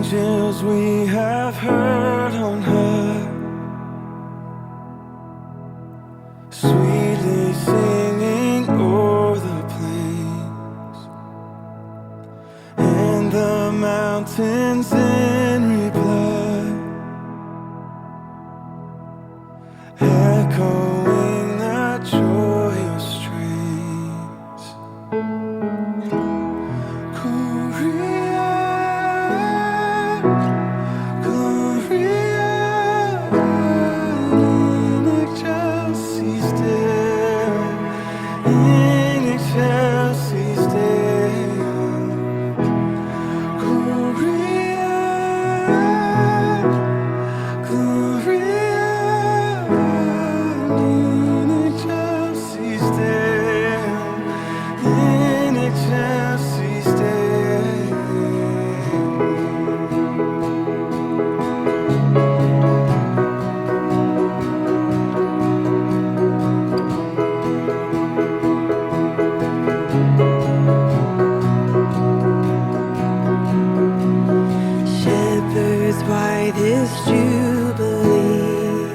angels we have heard on high, sweetly singing o'er the plains and the mountains in reply, echoing the joyous strains. Gloria, Gloria in excelsis Deo, in excelsis Deo. Gloria, Gloria in excelsis Deo, in excelsis Deo. Shepherds, why this jubilee?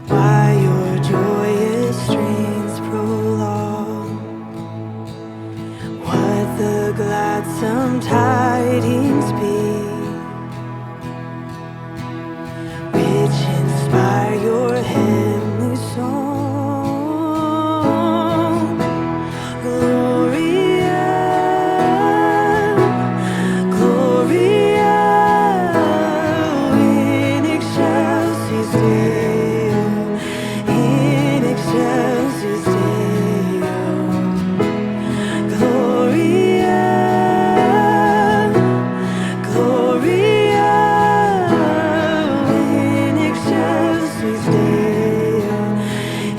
Why your joyous strains prolong? What the gladsome tidings be, which inspire your heavenly song? Gloria, Gloria in excelsis Deo, in excelsis Deo. Gloria, Gloria in excelsis Deo,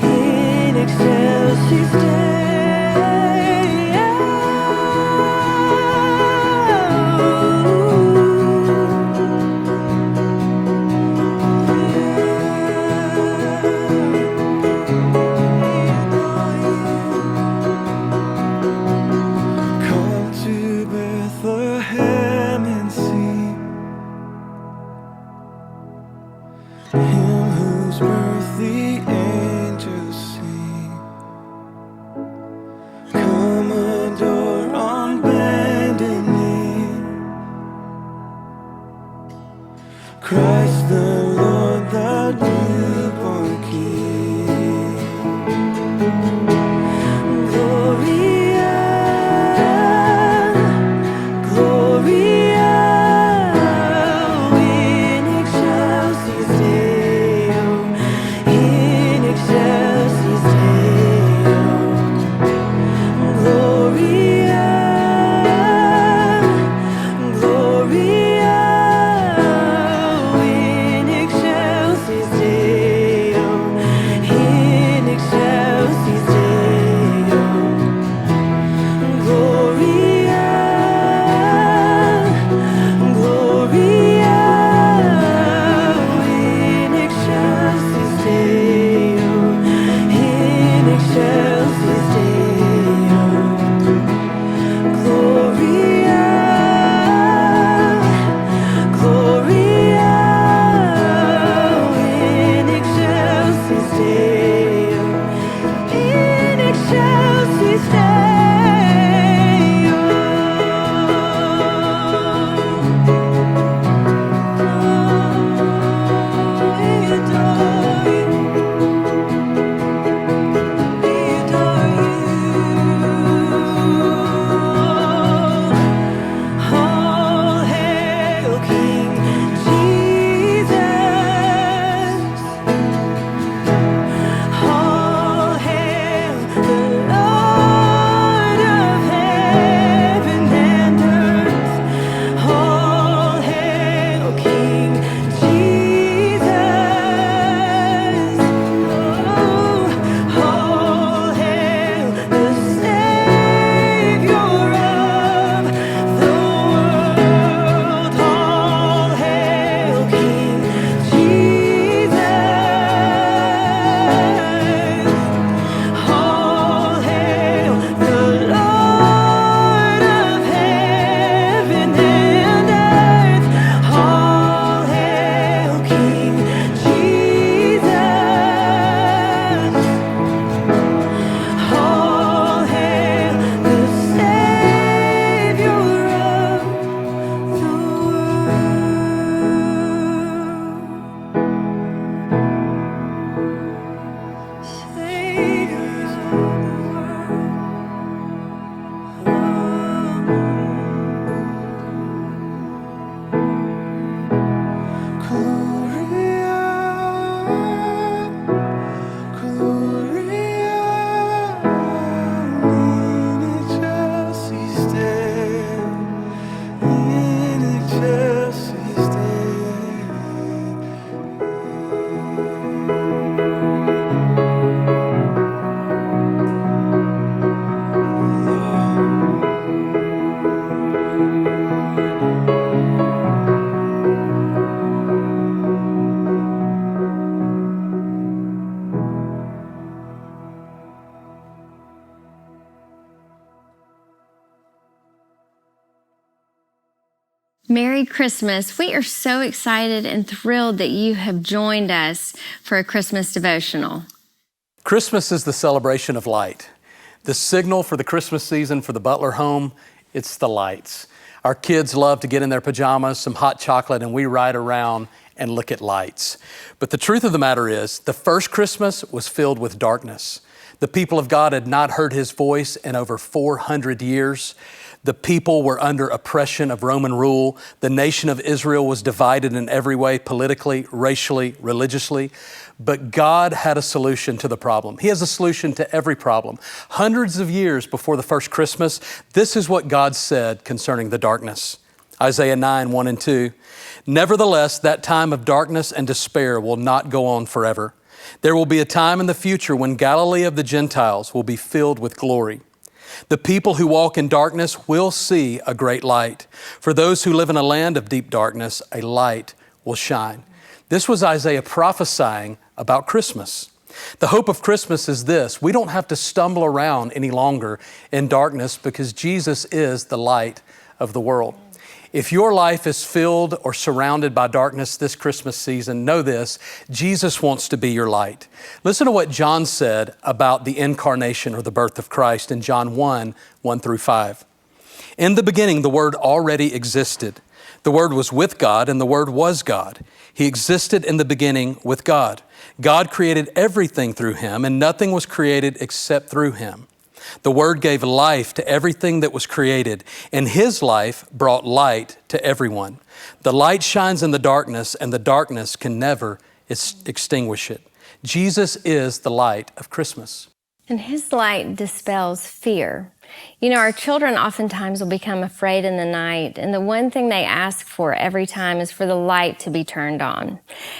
in excelsis Deo. Come to Bethlehem and see Him whose birth the angels sing. Come adore on bended knee Christ the Lord, the newborn King. Gloria, Gloria in excelsis Deo, in excelsis Deo. Gloria, Gloria in excelsis Deo, in excelsis Deo. Gloria, Gloria in excelsis Deo, in excelsis Deo. Gloria, Gloria in excelsis Deo, in excelsis Deo. We adore you, we adore you. All hail King Jesus. All hail the Lord Merry Christmas. We are so excited and thrilled that you have joined us for a Christmas devotional. Christmas is the celebration of light. The signal for the Christmas season for the Butler home, it's the lights. Our kids love to get in their pajamas, some hot chocolate, and we ride around and look at lights. But the truth of the matter is, the first Christmas was filled with darkness. The people of God had not heard His voice in over 400 years. The people were under oppression of Roman rule. The nation of Israel was divided in every way, politically, racially, religiously. But God had a solution to the problem. He has a solution to every problem. Hundreds of years before the first Christmas, this is what God said concerning the darkness. Isaiah 9, 1 and 2. Nevertheless, that time of darkness and despair will not go on forever. There will be a time in the future when Galilee of the Gentiles will be filled with glory. The people who walk in darkness will see a great light. For those who live in a land of deep darkness, a light will shine. This was Isaiah prophesying about Christmas. The hope of Christmas is this: we don't have to stumble around any longer in darkness because Jesus is the light of the world. If your life is filled or surrounded by darkness this Christmas season, know this: Jesus wants to be your light. Listen to what John said about the incarnation or the birth of Christ in John 1, 1 through 5. In the beginning, the Word already existed. The Word was with God, and the Word was God. He existed in the beginning with God. God created everything through Him, and nothing was created except through Him. The Word gave life to everything that was created, and His life brought light to everyone. The light shines in the darkness, and the darkness can never extinguish it. Jesus is the light of Christmas. And His light dispels fear. You know, our children oftentimes will become afraid in the night, and the one thing they ask for every time is for the light to be turned on.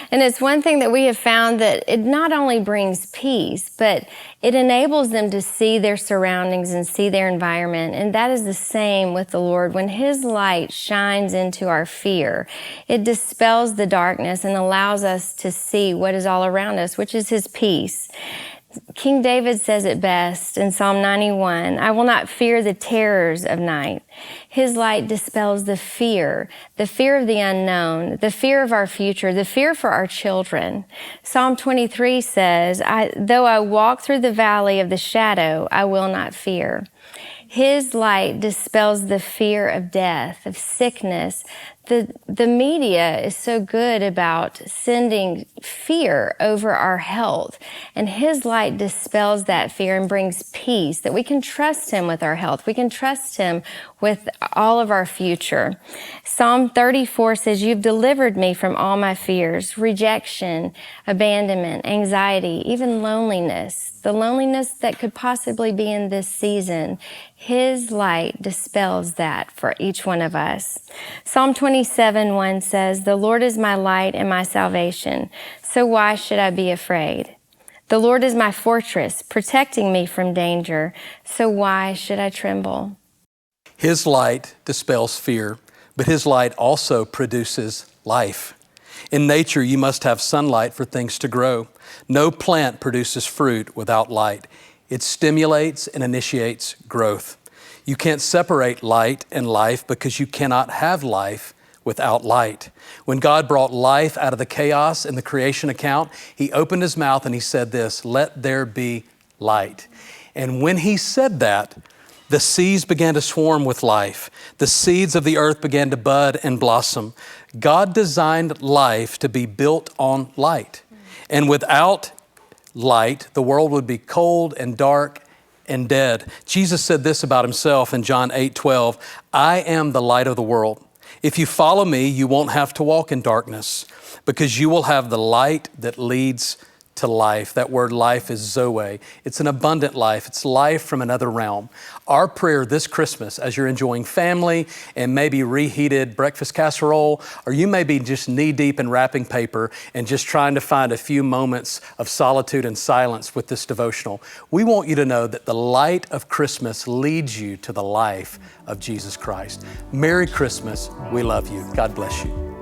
And it's one thing that we have found that it not only brings peace, but it enables them to see their surroundings and see their environment. And that is the same with the Lord. When His light shines into our fear, it dispels the darkness and allows us to see what is all around us, which is His peace. King David says it best in Psalm 91, I will not fear the terrors of night. His light dispels the fear of the unknown, the fear of our future, the fear for our children. Psalm 23 says, though I walk through the valley of the shadow, I will not fear. His light dispels the fear of death, of sickness. The media is so good about sending fear over our health, and His light dispels that fear and brings peace, that we can trust Him with our health. We can trust Him with all of our future. Psalm 34 says, you've delivered me from all my fears, rejection, abandonment, anxiety, even loneliness, the loneliness that could possibly be in this season. His light dispels that for each one of us. Psalm 27:1 says, the Lord is my light and my salvation, so why should I be afraid? The Lord is my fortress, protecting me from danger, so why should I tremble? His light dispels fear, but His light also produces life. In nature, you must have sunlight for things to grow. No plant produces fruit without light. It stimulates and initiates growth. You can't separate light and life because you cannot have life without light. When God brought life out of the chaos in the creation account, He opened His mouth and He said this, let there be light. And when He said that, the seas began to swarm with life. The seeds of the earth began to bud and blossom. God designed life to be built on light. And without light, the world would be cold and dark and dead. Jesus said this about Himself in John 8:12, I am the light of the world. If you follow me, you won't have to walk in darkness because you will have the light that leads to life. That word life is Zoe. It's an abundant life. It's life from another realm. Our prayer this Christmas, as you're enjoying family and maybe reheated breakfast casserole, or you may be just knee-deep in wrapping paper and just trying to find a few moments of solitude and silence with this devotional, we want you to know that the light of Christmas leads you to the life of Jesus Christ. Merry Christmas. We love you. God bless you.